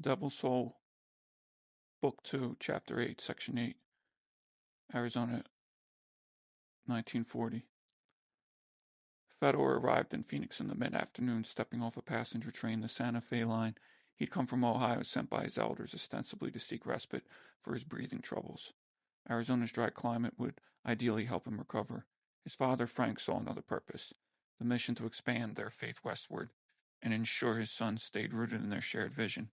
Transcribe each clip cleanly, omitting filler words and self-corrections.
The Devil's Soul, Book 2, Chapter 8, Section 8, Arizona, 1940. Fedor arrived in Phoenix in the mid-afternoon, stepping off a passenger train, the Santa Fe line. He'd come from Ohio, sent by his elders, ostensibly to seek respite for his breathing troubles. Arizona's dry climate would ideally help him recover. His father, Frank, saw another purpose, the mission to expand their faith westward and ensure his sons stayed rooted in their shared vision.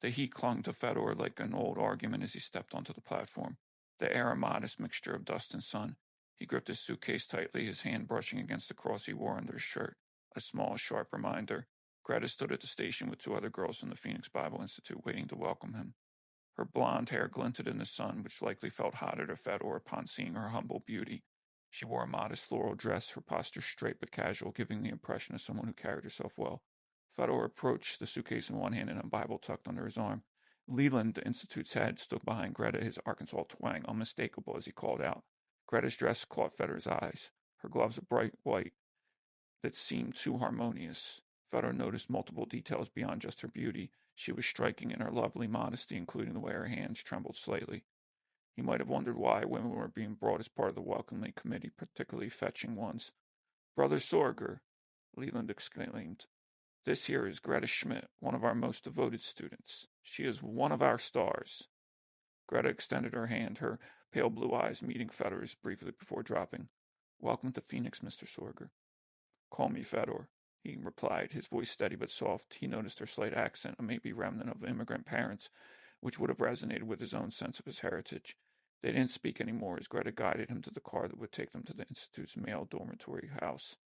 The heat clung to Fedor like an old argument as he stepped onto the platform, the air a modest mixture of dust and sun. He gripped his suitcase tightly, his hand brushing against the cross he wore under his shirt, a small, sharp reminder. Greta stood at the station with two other girls from the Phoenix Bible Institute waiting to welcome him. Her blonde hair glinted in the sun, which likely felt hotter to Fedor upon seeing her humble beauty. She wore a modest floral dress, her posture straight but casual, giving the impression of someone who carried herself well. Fedor approached, the suitcase in one hand and a Bible tucked under his arm. Leland, the Institute's head, stood behind Greta, his Arkansas twang unmistakable as he called out. Greta's dress caught Fedor's eyes, her gloves a bright white that seemed too harmonious. Fedor noticed multiple details beyond just her beauty. She was striking in her lovely modesty, including the way her hands trembled slightly. He might have wondered why women were being brought as part of the welcoming committee, particularly fetching ones. "Brother Sorger," Leland exclaimed. "This here is Greta Schmidt, one of our most devoted students. She is one of our stars." Greta extended her hand, her pale blue eyes meeting Fedor's briefly before dropping. "Welcome to Phoenix, Mr. Sorger." "Call me Fedor," he replied, his voice steady but soft. He noticed her slight accent, a maybe remnant of immigrant parents, which would have resonated with his own sense of his heritage. They didn't speak any more as Greta guided him to the car that would take them to the Institute's male dormitory house.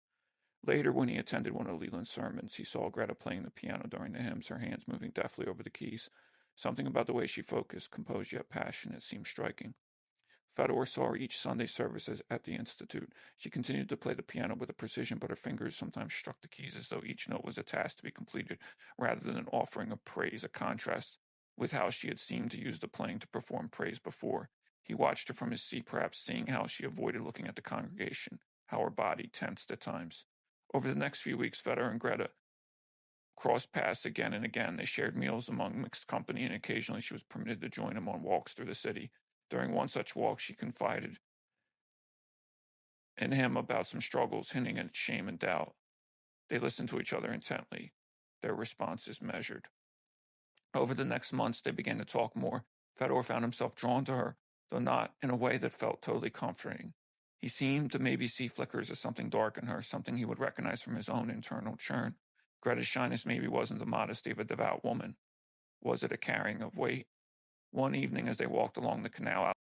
Later, when he attended one of Leland's sermons, he saw Greta playing the piano during the hymns, her hands moving deftly over the keys. Something about the way she focused, composed yet passionate, seemed striking. Fedor saw her each Sunday service at the Institute. She continued to play the piano with a precision, but her fingers sometimes struck the keys as though each note was a task to be completed, rather than an offering of praise, a contrast with how she had seemed to use the playing to perform praise before. He watched her from his seat, perhaps seeing how she avoided looking at the congregation, how her body tensed at times. Over the next few weeks, Fedor and Greta crossed paths again and again. They shared meals among mixed company, and occasionally she was permitted to join him on walks through the city. During one such walk, she confided in him about some struggles, hinting at shame and doubt. They listened to each other intently, their responses measured. Over the next months, they began to talk more. Fedor found himself drawn to her, though not in a way that felt totally comforting. He seemed to maybe see flickers of something dark in her, something he would recognize from his own internal churn. Greta's shyness maybe wasn't the modesty of a devout woman. Was it a carrying of weight? One evening, as they walked along the canal